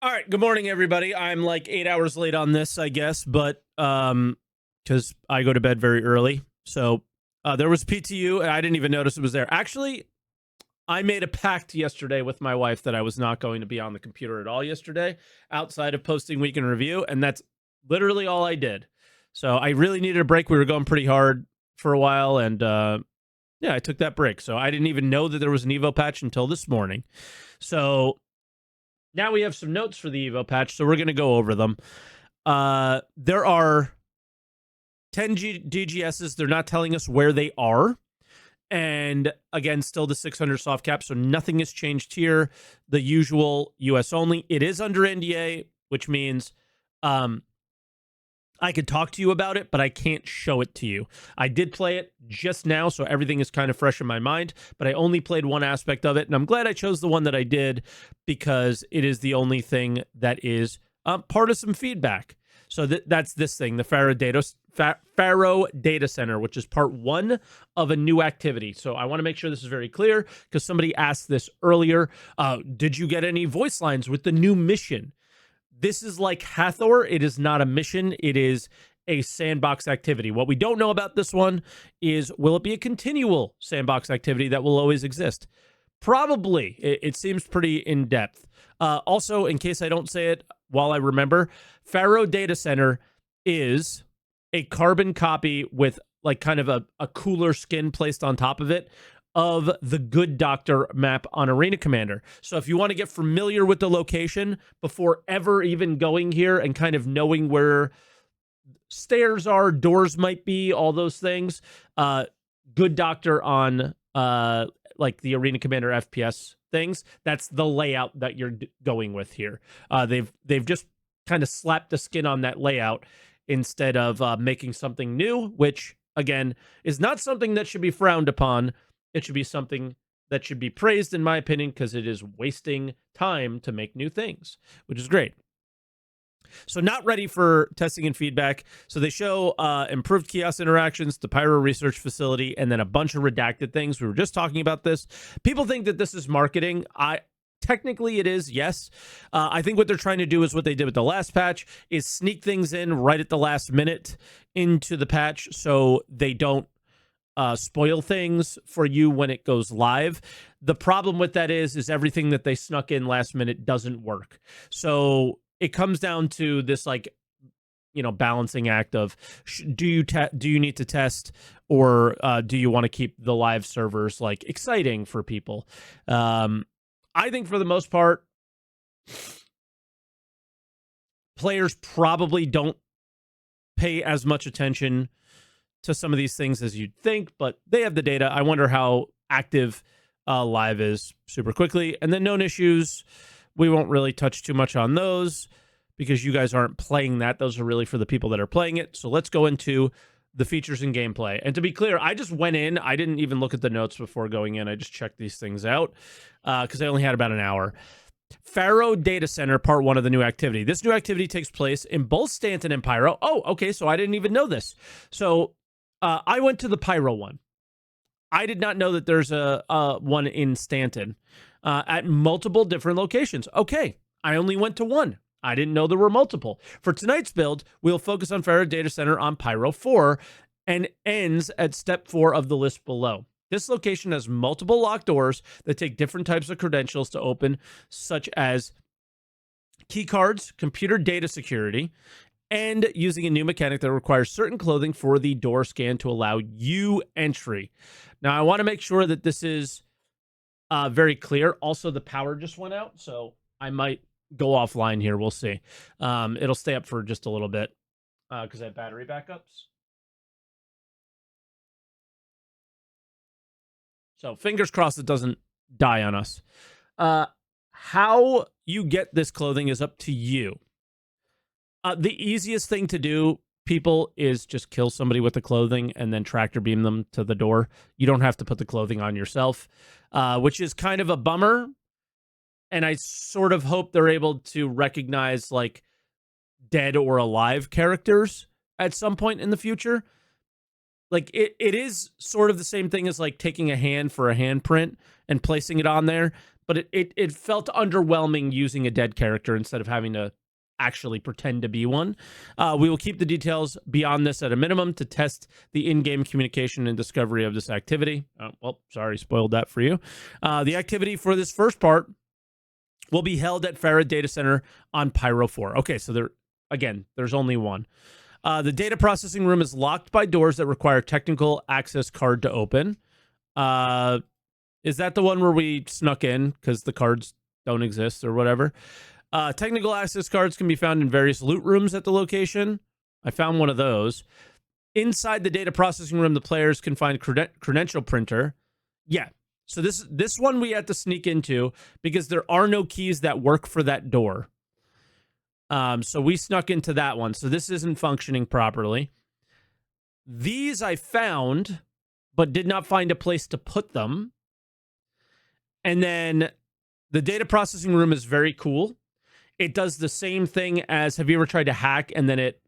All right, good morning, everybody. I'm like 8 hours late on this, I guess, but because I go to bed very early. So there was PTU, and I didn't even notice it was there. Actually, I made a pact yesterday with my wife that I was not going to be on the computer at all yesterday, outside of posting weekend review, and that's literally all I did. So I really needed a break. We were going pretty hard for a while, and yeah, I took that break. So I didn't even know that there was an Evo patch until this morning. So now we have some notes for the Evo patch, so we're going to go over them. There are 10 DGSs. They're not telling us where they are. And again, still the 600 soft cap, so nothing has changed here. The usual US only. It is under NDA, which means I could talk to you about it, but I can't show it to you. I did play it just now, so everything is kind of fresh in my mind, but I only played one aspect of it, and I'm glad I chose the one that I did because it is the only thing that is part of some feedback. So that's this thing, the Faro Data Center, which is part one of a new activity. So I want to make sure this is very clear because somebody asked this earlier. Did you get any voice lines with the new mission? This is like Hathor. It is not a mission. It is a sandbox activity. What we don't know about this one is, will it be a continual sandbox activity that will always exist? Probably. It seems pretty in-depth. Also, in case I don't say it while I remember, Faro Data Center is a carbon copy with like kind of a cooler skin placed on top of it of the Good Doctor map on Arena Commander. So if you want to get familiar with the location before ever even going here and kind of knowing where stairs are, doors might be, all those things, Good Doctor on like the Arena Commander FPS things, that's the layout that you're going with here. They've just kind of slapped the skin on that layout instead of making something new, which again is not something that should be frowned upon. It should be something that should be praised, in my opinion, because it is wasting time to make new things, which is great. So not ready for testing and feedback. So they show improved kiosk interactions, the Pyro Research Facility, and then a bunch of redacted things. We were just talking about this. People think that this is marketing. Technically, it is, yes. I think what they're trying to do is what they did with the last patch, is sneak things in right at the last minute into the patch so they don't spoil things for you when it goes live. The problem with that is everything that they snuck in last minute doesn't work. So it comes down to this, like, you know, balancing act of do you need to test, or do you want to keep the live servers like exciting for people? I think for the most part, players probably don't pay as much attention to some of these things as you'd think, but they have the data. I wonder how active live is super quickly. And then known issues, we won't really touch too much on those because you guys aren't playing that. Those are really for the people that are playing it. So let's go into the features and gameplay. And to be clear, I just went in. I didn't even look at the notes before going in. I just checked these things out because I only had about an hour. Faro Data Center, part one of the new activity. This new activity takes place in both Stanton and Pyro. Oh, okay, so I didn't even know this. So I went to the Pyro one. I did not know that there's a one in Stanton at multiple different locations. Okay, I only went to one. I didn't know there were multiple. For tonight's build, we'll focus on Faro Data Center on Pyro 4 and ends at step 4 of the list below. This location has multiple locked doors that take different types of credentials to open, such as key cards, computer data security, and using a new mechanic that requires certain clothing for the door scan to allow you entry. Now, I want to make sure that this is very clear. Also, the power just went out, so I might go offline here. We'll see. It'll stay up for just a little bit because I have battery backups. So fingers crossed it doesn't die on us. How you get this clothing is up to you. The easiest thing to do, people, is just kill somebody with the clothing and then tractor beam them to the door. You don't have to put the clothing on yourself, which is kind of a bummer. And I sort of hope they're able to recognize like dead or alive characters at some point in the future. Like it is sort of the same thing as like taking a hand for a handprint and placing it on there. but it felt underwhelming using a dead character instead of having to actually pretend to be one. We will keep the details beyond this at a minimum to test the in-game communication and discovery of this activity. Well, sorry, spoiled that for you. The activity for this first part will be held at Farad Data Center on Pyro 4. Okay, so there's only one. The data processing room is locked by doors that require technical access card to open. Is that the one where we snuck in because the cards don't exist or whatever? Technical access cards can be found in various loot rooms at the location. I found one of those. Inside the data processing room, the players can find credential printer. Yeah. So this one we had to sneak into because there are no keys that work for that door. So we snuck into that one. So this isn't functioning properly. These I found, but did not find a place to put them. And then the data processing room is very cool. It does the same thing as, have you ever tried to hack and then it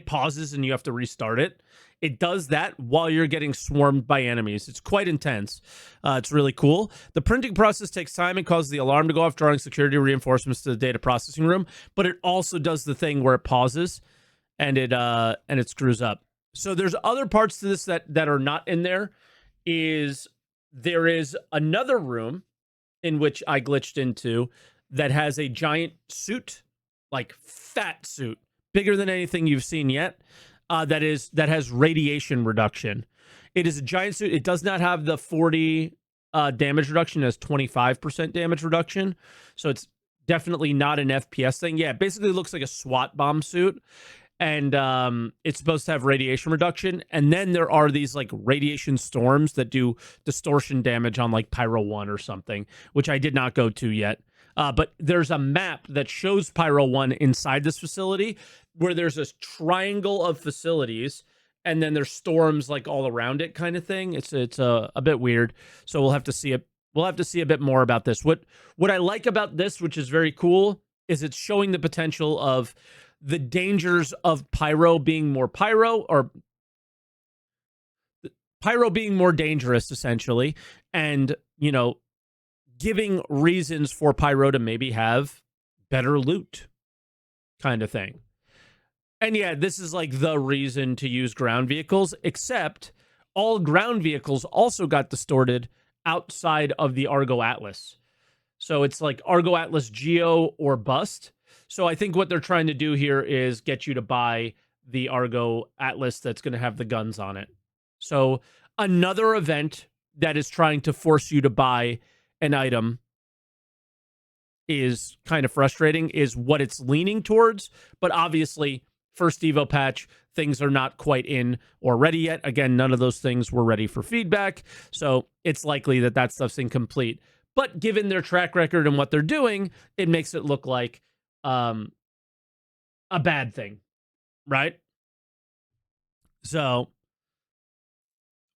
pauses and you have to restart it? It does that while you're getting swarmed by enemies. It's quite intense. It's really cool. The printing process takes time and causes the alarm to go off, drawing security reinforcements to the data processing room. But it also does the thing where it pauses and it screws up. So there's other parts to this that are not in there. There is another room in which I glitched into that has a giant suit, like fat suit, bigger than anything you've seen yet, that has radiation reduction. It is a giant suit. It does not have the 40 damage reduction. It has 25% damage reduction. So it's definitely not an FPS thing. Yeah, it basically looks like a SWAT bomb suit. And it's supposed to have radiation reduction. And then there are these like radiation storms that do distortion damage on like Pyro 1 or something, which I did not go to yet. But there's a map that shows Pyro 1 inside this facility where there's this triangle of facilities and then there's storms like all around it kind of thing. It's a bit weird. So we'll have to see it. We'll have to see a bit more about this. What I like about this, which is very cool, is it's showing the potential of the dangers of Pyro being more Pyro, or Pyro being more dangerous, essentially. And, giving reasons for Pyro to maybe have better loot kind of thing. And yeah, this is like the reason to use ground vehicles, except all ground vehicles also got distorted outside of the Argo Atlas. So it's like Argo Atlas Geo or bust. So I think what they're trying to do here is get you to buy the Argo Atlas that's going to have the guns on it. So another event that is trying to force you to buy an item is kind of frustrating, is what it's leaning towards. But obviously, first Evo patch, things are not quite in or ready yet. Again, none of those things were ready for feedback. So it's likely that stuff's incomplete. But given their track record and what they're doing, it makes it look like a bad thing, right? So,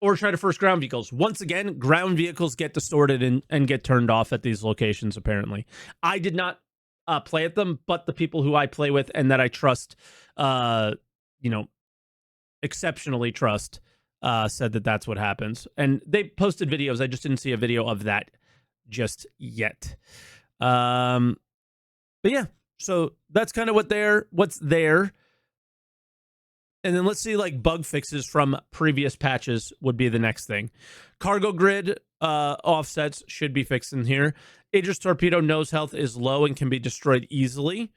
or try to first ground vehicles. Once again, ground vehicles get distorted and get turned off at these locations, apparently. I did not play at them, but the people who I play with and that I trust, exceptionally trust, said that that's what happens. And they posted videos. I just didn't see a video of that just yet. But yeah, so that's kind of what's there. And then let's see, like, bug fixes from previous patches would be the next thing. Cargo grid offsets should be fixed in here. Aegis Torpedo nose health is low and can be destroyed easily.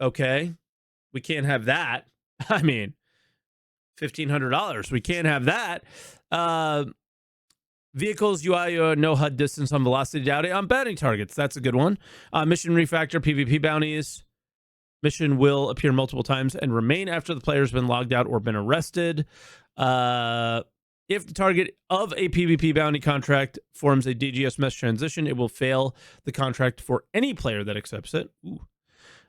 Okay. We can't have that. I mean, $1,500. We can't have that. Vehicles UI no HUD distance on velocity data on bounty targets. That's a good one. Mission refactor PvP bounties. Mission will appear multiple times and remain after the player has been logged out or been arrested. If the target of a PvP bounty contract forms a DGS mesh transition, it will fail the contract for any player that accepts it.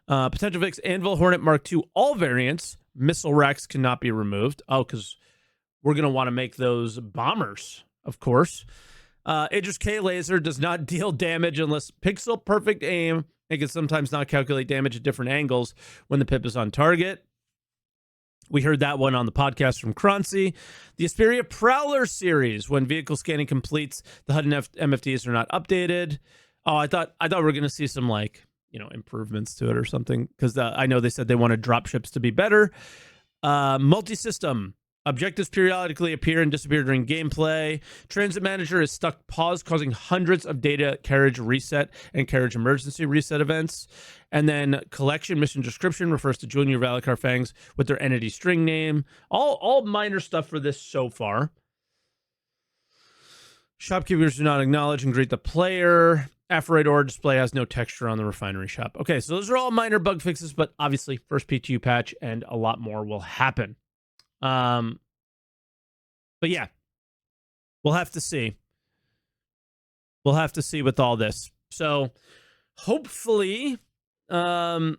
Potential fix: Anvil, Hornet Mark II, all variants. Missile racks cannot be removed. Oh, because we're going to want to make those bombers, of course. Aegis K laser does not deal damage unless pixel perfect aim. It can sometimes not calculate damage at different angles when the pip is on target. We heard that one on the podcast from Croncy. The Asperia Prowler series, when vehicle scanning completes, the HUD and MFDs are not updated. Oh, I thought we were going to see some improvements to it or something, because I know they said they wanted dropships to be better. Multi-system. Objectives periodically appear and disappear during gameplay. Transit Manager is stuck paused, causing hundreds of data carriage reset and carriage emergency reset events. And then Collection Mission Description refers to Junior Valacar Fangs with their entity string name. All minor stuff for this so far. Shopkeepers do not acknowledge and greet the player. Aphorite ore display has no texture on the refinery shop. Okay, so those are all minor bug fixes, but obviously first PTU patch and a lot more will happen. But yeah, we'll have to see. We'll have to see with all this. So hopefully, this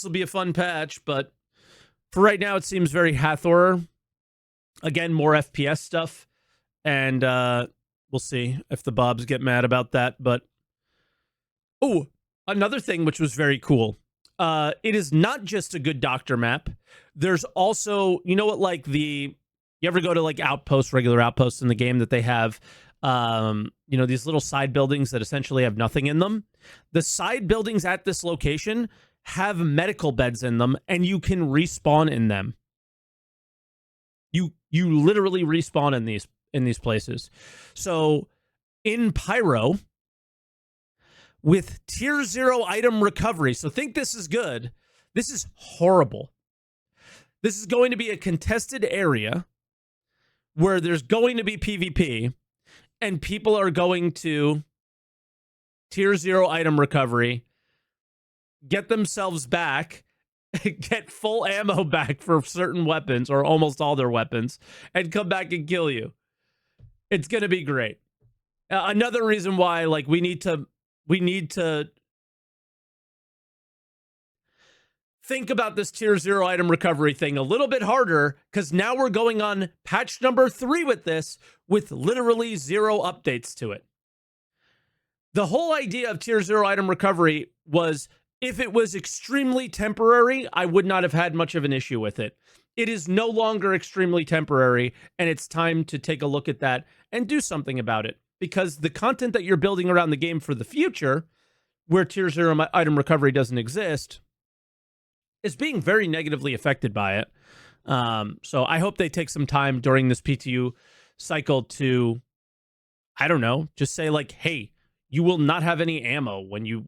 will be a fun patch, but for right now, it seems very Hathor. Again, more FPS stuff, and we'll see if the Bobs get mad about that. But oh, another thing which was very cool. It is not just a good doctor map. There's also, you know what, like you ever go to like outposts, regular outposts in the game that they have, these little side buildings that essentially have nothing in them. The side buildings at this location have medical beds in them, and you can respawn in them. You literally respawn in these places. So in Pyro, with tier 0 item recovery. So think this is good. This is horrible. This is going to be a contested area where there's going to be PvP, and people are going to tier 0 item recovery, get themselves back, get full ammo back for certain weapons or almost all their weapons, and come back and kill you. It's going to be great. Another reason why we need to think about this tier 0 item recovery thing a little bit harder, because now we're going on patch number 3 with this, with literally 0 updates to it. The whole idea of tier 0 item recovery was, if it was extremely temporary, I would not have had much of an issue with it. It is no longer extremely temporary, and it's time to take a look at that and do something about it. Because the content that you're building around the game for the future, where tier 0 item recovery doesn't exist, is being very negatively affected by it. So I hope they take some time during this PTU cycle to, I don't know, just say hey, you will not have any ammo when you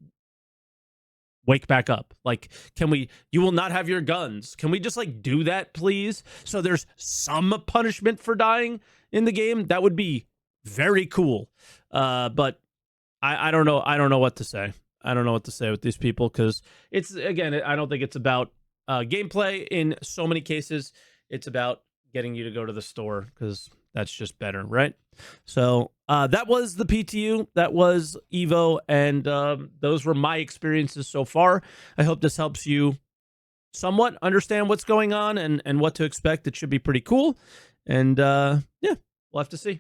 wake back up. You will not have your guns. Can we just do that, please? So there's some punishment for dying in the game. That would be very cool. But I don't know. I don't know what to say. I don't know what to say with these people, because it's, again, I don't think it's about gameplay in so many cases. It's about getting you to go to the store, because that's just better, right? So that was the PTU. That was Evo, and those were my experiences so far. I hope this helps you somewhat understand what's going on and what to expect. It should be pretty cool. And yeah, we'll have to see.